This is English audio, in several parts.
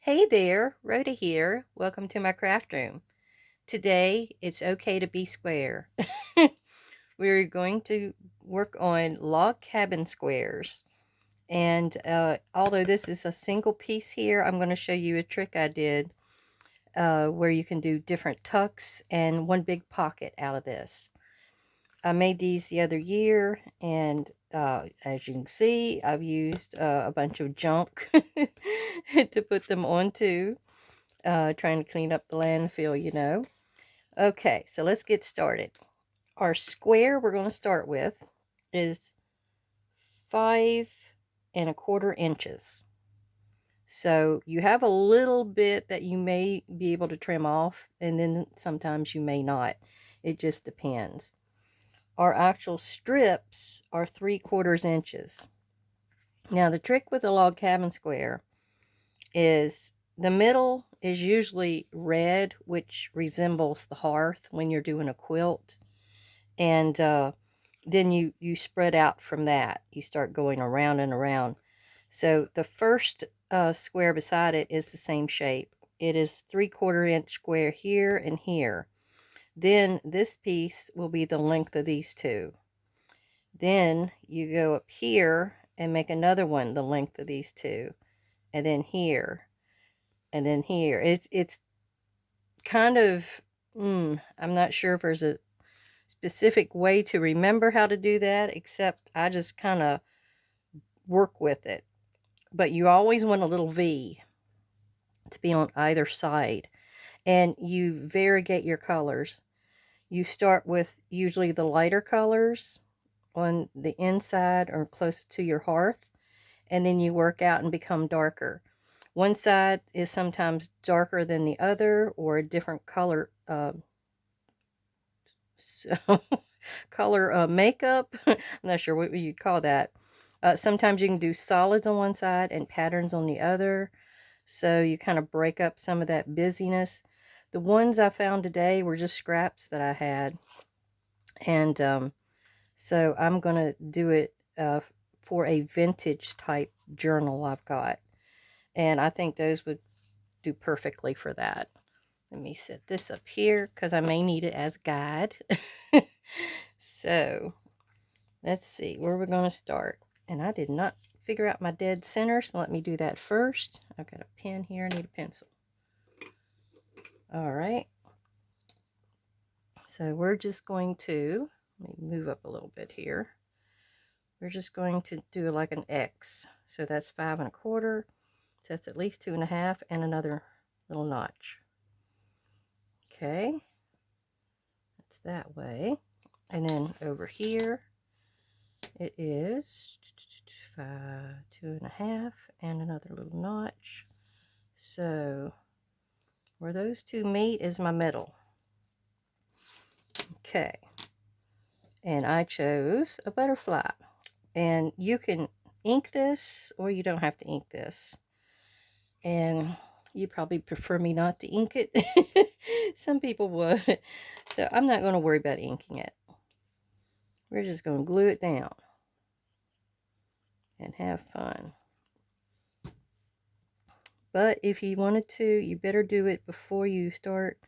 Hey there, Rhoda here. Welcome to my craft room. Today, it's okay to be square. We're going to work on log cabin squares. And although this is a single piece here, I'm going to show you a trick I did where you can do different tucks and one big pocket out of this. I made these the other year, and as you can see, I've used a bunch of junk to put them onto. Trying to clean up the landfill. Okay, so let's get started. Our square we're going to start with is 5¼ inches. So you have a little bit that you may be able to trim off, and then sometimes you may not. It just depends. Our actual strips are 3/4 inches. Now the trick with a log cabin square is the middle is usually red, which resembles the hearth when you're doing a quilt. And then you spread out from that. You start going around and around. So the first square beside it is the same shape. It is 3/4 inch square here and here. Then this piece will be the length of these two. Then you go up here and make another one the length of these two. And then here. And then here. It's kind of, I'm not sure if there's a specific way to remember how to do that, except I just kind of work with it. But you always want a little V to be on either side. And you variegate your colors. You start with usually the lighter colors on the inside or close to your hearth, and then you work out and become darker. One side is sometimes darker than the other, or a different color color makeup. I'm not sure what you'd call that. Sometimes you can do solids on one side and patterns on the other, so you kind of break up some of that busyness. The ones I found today were just scraps that I had, and so I'm going to do it for a vintage type journal I've got, and I think those would do perfectly for that. Let me set this up here because I may need it as a guide. So let's see where we're going to start. And I did not figure out my dead center, so let me do that first. I've got a pen here. I need a pencil. All right. So we're just going to, let me move up a little bit here. We're just going to do like an X. So that's 5¼ So that's at least 2½, and another little notch. Okay. That's that way. And then over here, it is 2½, and another little notch. So where those two meet is my middle. Okay. And I chose a butterfly. And you can ink this, or you don't have to ink this. And you probably prefer me not to ink it. Some people would. So I'm not going to worry about inking it. We're just going to glue it down and have fun. But if you wanted to, you better do it before you start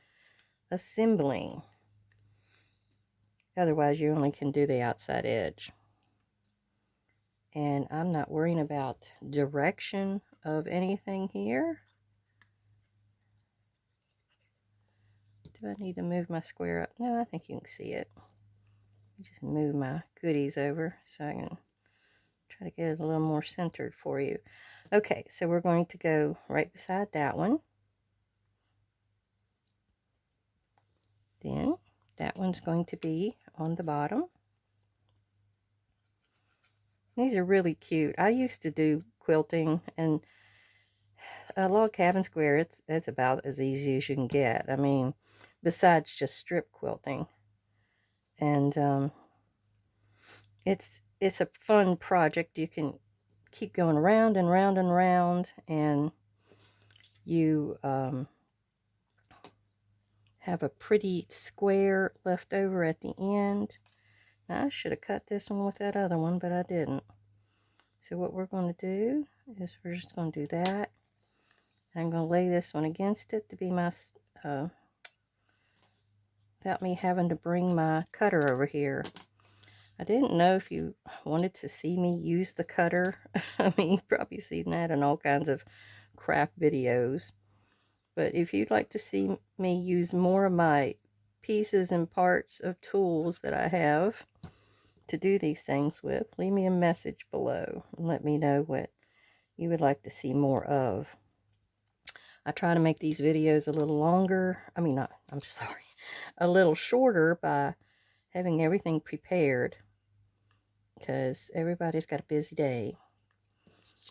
assembling. Otherwise, you only can do the outside edge. And I'm not worrying about direction of anything here. Do I need to move my square up? No, I think you can see it. Just move my goodies over so I can try to get it a little more centered for you. Okay, so we're going to go right beside that one. Then that one's going to be on the bottom. These are really cute. I used to do quilting, and a log cabin square, it's about as easy as you can get. I mean, besides just strip quilting. And it's a fun project. You can keep going around and round and round, and you have a pretty square left over at the end. Now, I should have cut this one with that other one, but I didn't. So what we're going to do is we're just going to do that, I'm going to lay this one against it to be my, without me having to bring my cutter over here. I didn't know if you wanted to see me use the cutter. I mean, you've probably seen that in all kinds of craft videos. But if you'd like to see me use more of my pieces and parts of tools that I have to do these things with, leave me a message below and let me know what you would like to see more of. I try to make these videos a little longer. I mean, not, I'm sorry, a little shorter by having everything prepared, because everybody's got a busy day.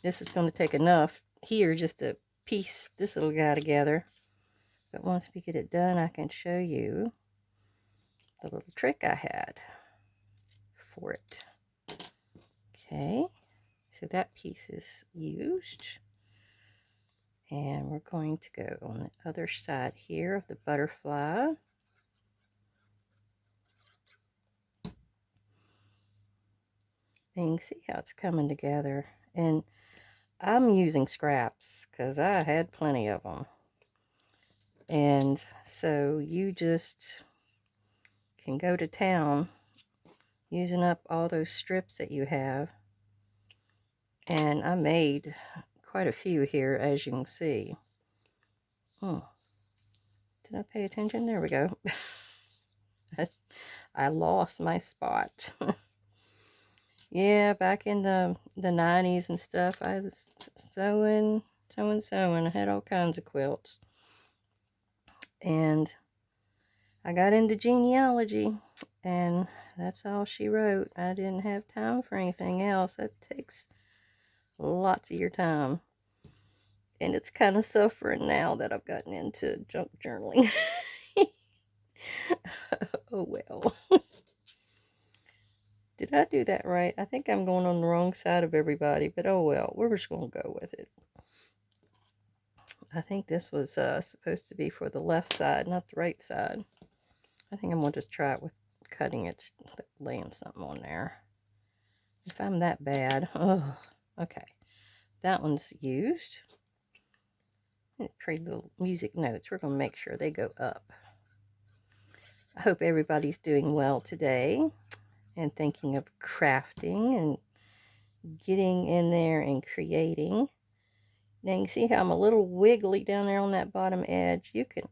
This is going to take enough here just to piece this little guy together. But once we get it done, I can show you the little trick I had for it. Okay, so that piece is used. And we're going to go on the other side here of the butterfly. And you can see how it's coming together. And I'm using scraps because I had plenty of them. And so you just can go to town using up all those strips that you have. And I made quite a few here, as you can see. Did I pay attention? There we go. I lost my spot. Yeah, back in the 90s and stuff, I was sewing. I had all kinds of quilts. And I got into genealogy, and that's all she wrote. I didn't have time for anything else. That takes lots of your time. And it's kind of suffering now that I've gotten into junk journaling. Oh well. Did I do that right? I think I'm going on the wrong side of everybody, but oh well. We're just going to go with it. I think this was supposed to be for the left side, not the right side. I think I'm going to just try it with cutting it, laying something on there. If I'm that bad. Oh, okay. That one's used. Pretty little music notes. We're going to make sure they go up. I hope everybody's doing well today and thinking of crafting and getting in there and creating. Now you can see how I'm a little wiggly down there on that bottom edge. You can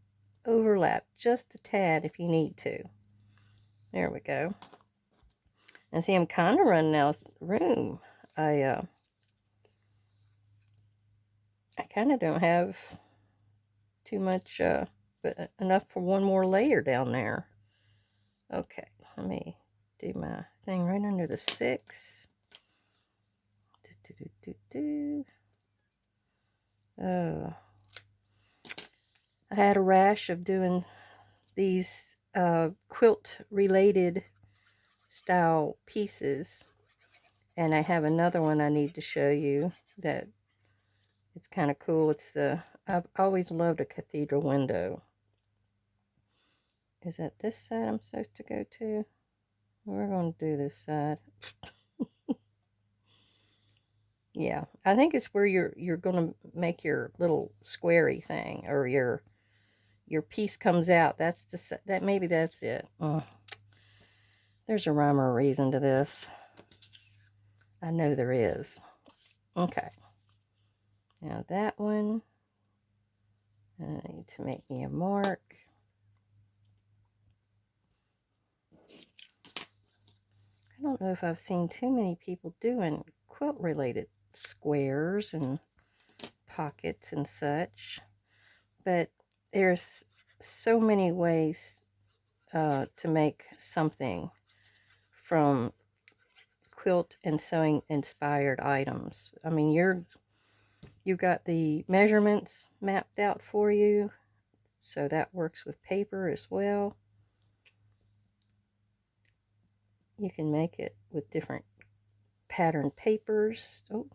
overlap just a tad if you need to. There we go. And see, I'm kind of running out of room. I kind of don't have too much, but enough for one more layer down there. Okay, let me do my thing right under the 6. Oh, I had a rash of doing these quilt related style pieces, and I have another one I need to show you that it's kind of cool. It's I've always loved a cathedral window. Is that this side I'm supposed to go to? We're going to do this side. Yeah, I think it's where you're going to make your little squarey thing, or your piece comes out. That's that maybe that's it. There's a rhyme or a reason to this. I know there is. Okay. Now that one, I need to make me a mark. I don't know if I've seen too many people doing quilt related squares and pockets and such, but there's so many ways to make something from quilt and sewing inspired items. I mean, you've got the measurements mapped out for you, so that works with paper as well. You can make it with different pattern papers. Oh,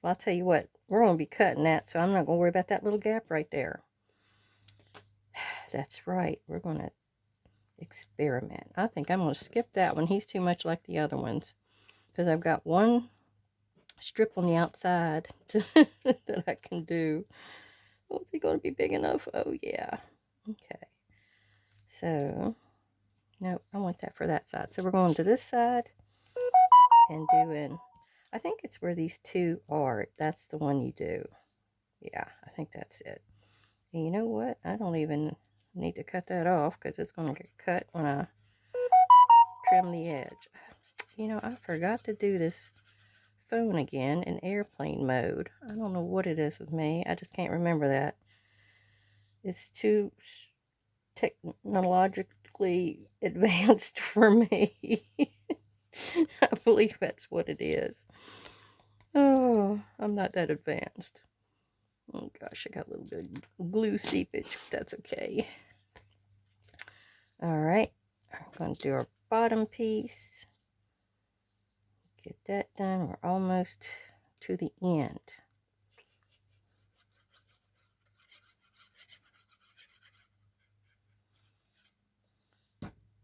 well, I'll tell you what, we're going to be cutting that, so I'm not going to worry about that little gap right there. That's right, we're going to experiment. I think I'm going to skip that one. He's too much like the other ones, because I've got one strip on the outside that I can do. Oh, is it going to be big enough? Oh, yeah. Okay. So, no, I want that for that side. So we're going to this side and doing, I think it's where these two are. That's the one you do. Yeah, I think that's it. And you know what? I don't even need to cut that off because it's going to get cut when I trim the edge. You know, I forgot to do this phone again in airplane mode. I don't know what it is with me. I just can't remember that. It's too technologically advanced for me. I believe that's what it is. Oh, I'm not that advanced. Oh gosh, I got a little bit of glue seepage, but that's okay. Alright, I'm going to do our bottom piece. Get that done. We're almost to the end.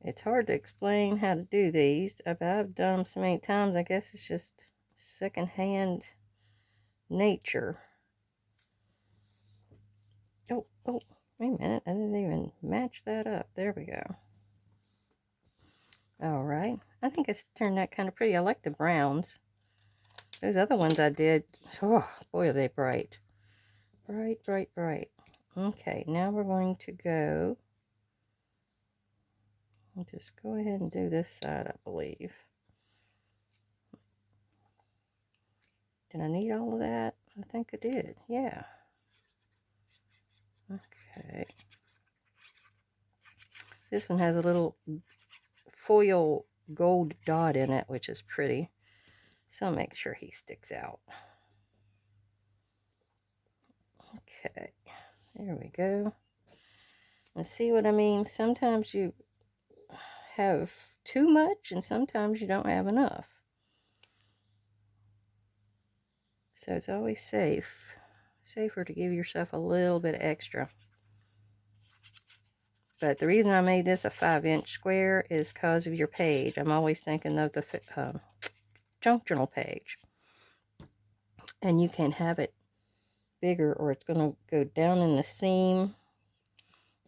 It's hard to explain how to do these, but I've done them so many times, I guess it's just secondhand nature. Oh, wait a minute. I didn't even match that up. There we go. Alright. I think it's turned out kind of pretty. I like the browns. Those other ones I did, oh, boy, are they bright. Bright, bright, bright. Okay, now we're going to go. I'll just go ahead and do this side, I believe. Did I need all of that? I think I did. Yeah. Okay. This one has a little foil gold dot in it, which is pretty. So I'll make sure he sticks out. Okay. There we go. And see what I mean? Sometimes you have too much and sometimes you don't have enough. So it's always safer to give yourself a little bit extra. But the reason I made this a 5-inch square is because of your page. I'm always thinking of the junk journal page. And you can have it bigger or it's going to go down in the seam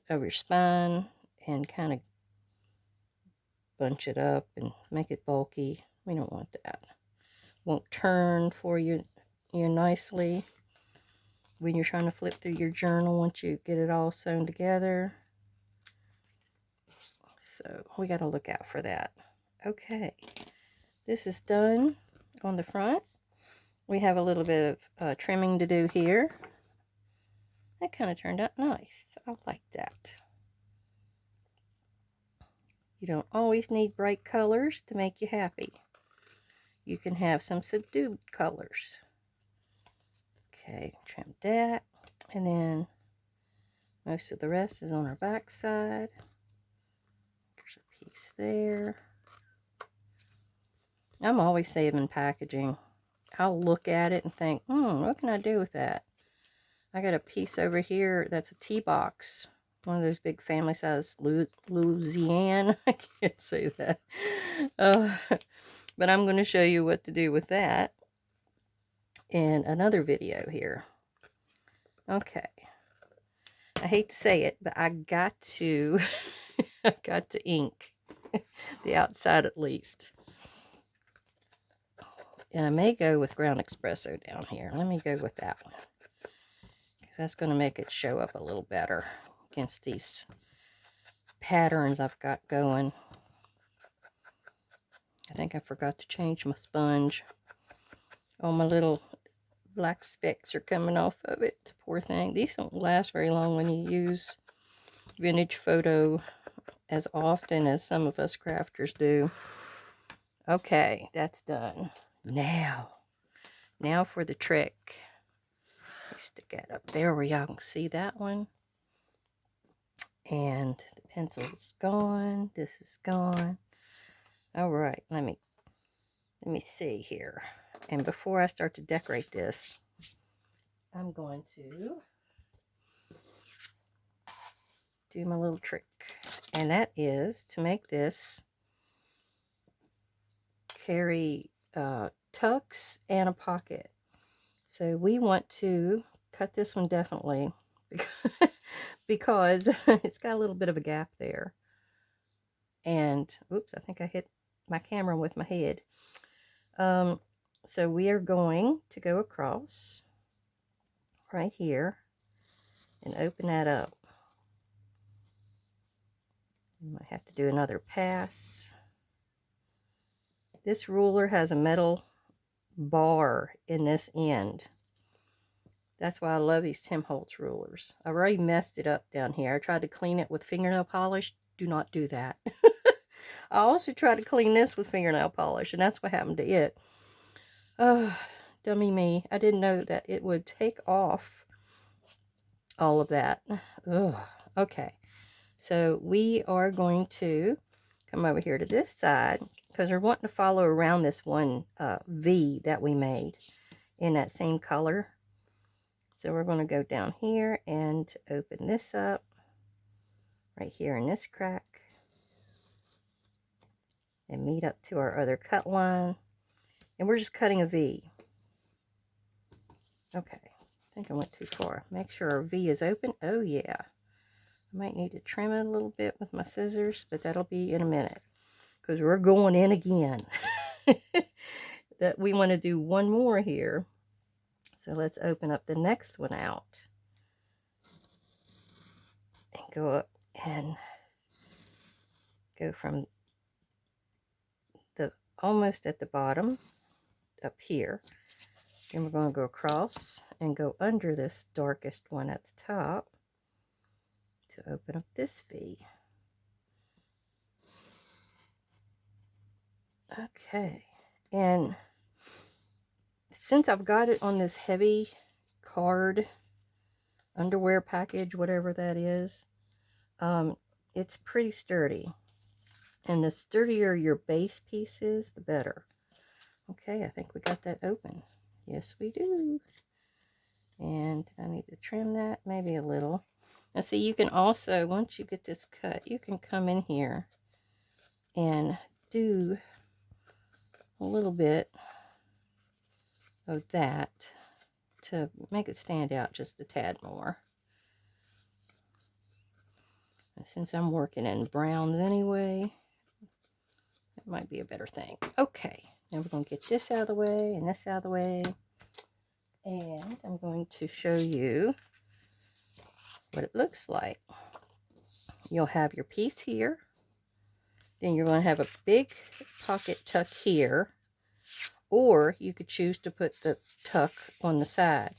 of your spine and kind of bunch it up and make it bulky. We don't want that. Won't turn for you nicely when you're trying to flip through your journal once you get it all sewn together. So we got to look out for that. Okay, this is done on the front. We have a little bit of trimming to do here. That kind of turned out nice. I like that. You don't always need bright colors to make you happy. You can have some subdued colors. Okay, trim that. And then most of the rest is on our back side. There's a piece there. I'm always saving packaging. I'll look at it and think, what can I do with that? I got a piece over here that's a tea box. One of those big family size Louisiana. I can't say that. But I'm going to show you what to do with that in another video here. Okay. I hate to say it, but I got to I got to ink the outside at least. And I may go with ground espresso down here. Let me go with that one, because that's going to make it show up a little better against these patterns I've got going. I think I forgot to change my sponge. All my little black specks are coming off of it. Poor thing. These don't last very long when you use vintage photo as often as some of us crafters do. Okay, that's done. Now for the trick. Let's stick that up there where y'all can see that one. And the pencil's gone. This is gone. All right, let me see here. And before I start to decorate this, I'm going to do my little trick. And that is to make this carry tucks and a pocket. So we want to cut this one definitely because it's got a little bit of a gap there. And oops, I think I hit my camera with my head. So we are going to go across right here and open that up. You might have to do another pass. This ruler has a metal bar in this end. That's why I love these Tim Holtz rulers. I've already messed it up down here. I tried to clean it with fingernail polish. Do not do that. I also tried to clean this with fingernail polish, and that's what happened to it. Dummy me. I didn't know that it would take off all of that. Ugh. Okay. So we are going to come over here to this side because we're wanting to follow around this one V that we made in that same color. So we're going to go down here and open this up right here in this crack and meet up to our other cut line. And we're just cutting a V. Okay, I think I went too far. Make sure our V is open. Oh yeah. I might need to trim it a little bit with my scissors, but that'll be in a minute because we're going in again. That we want to do one more here. So let's open up the next one out and go up and go from the almost at the bottom up here. Then we're going to go across and go under this darkest one at the top to open up this V. Okay, and since I've got it on this heavy card underwear package, whatever that is, it's pretty sturdy. And the sturdier your base piece is, the better. Okay, I think we got that open. Yes, we do. And I need to trim that maybe a little. Now see, you can also, once you get this cut, you can come in here and do a little bit of that to make it stand out just a tad more. And since I'm working in browns anyway, that might be a better thing. Okay, now we're going to get this out of the way and this out of the way. And I'm going to show you what it looks like. You'll have your piece here. Then you're going to have a big pocket tuck here. Or you could choose to put the tuck on the side.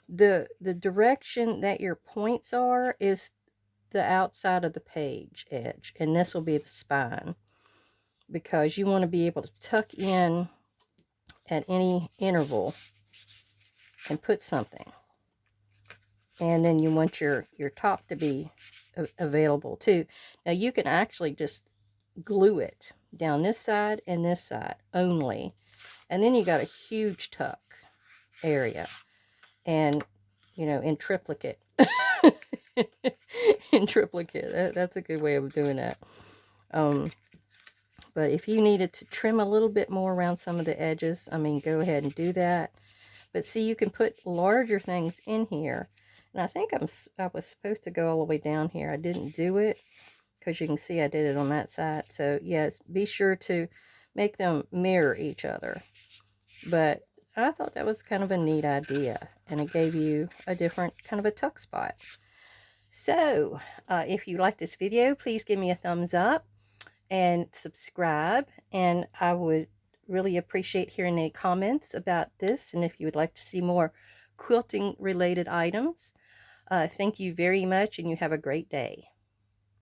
The direction that your points are is the outside of the page edge. And this will be the spine. Because you want to be able to tuck in at any interval and put something. And then you want your top to be available too. Now you can actually just glue it down this side and this side only. And then you got a huge tuck area. And, you know, in triplicate. In triplicate. That's a good way of doing that. But if you needed to trim a little bit more around some of the edges, I mean, go ahead and do that. But see, you can put larger things in here. And I think I was supposed to go all the way down here. I didn't do it because you can see I did it on that side. So yes, be sure to make them mirror each other. But I thought that was kind of a neat idea. And it gave you a different kind of a tuck spot. So if you like this video, please give me a thumbs up and subscribe. And I would really appreciate hearing any comments about this, and if you would like to see more quilting related items. Thank you very much, and you have a great day.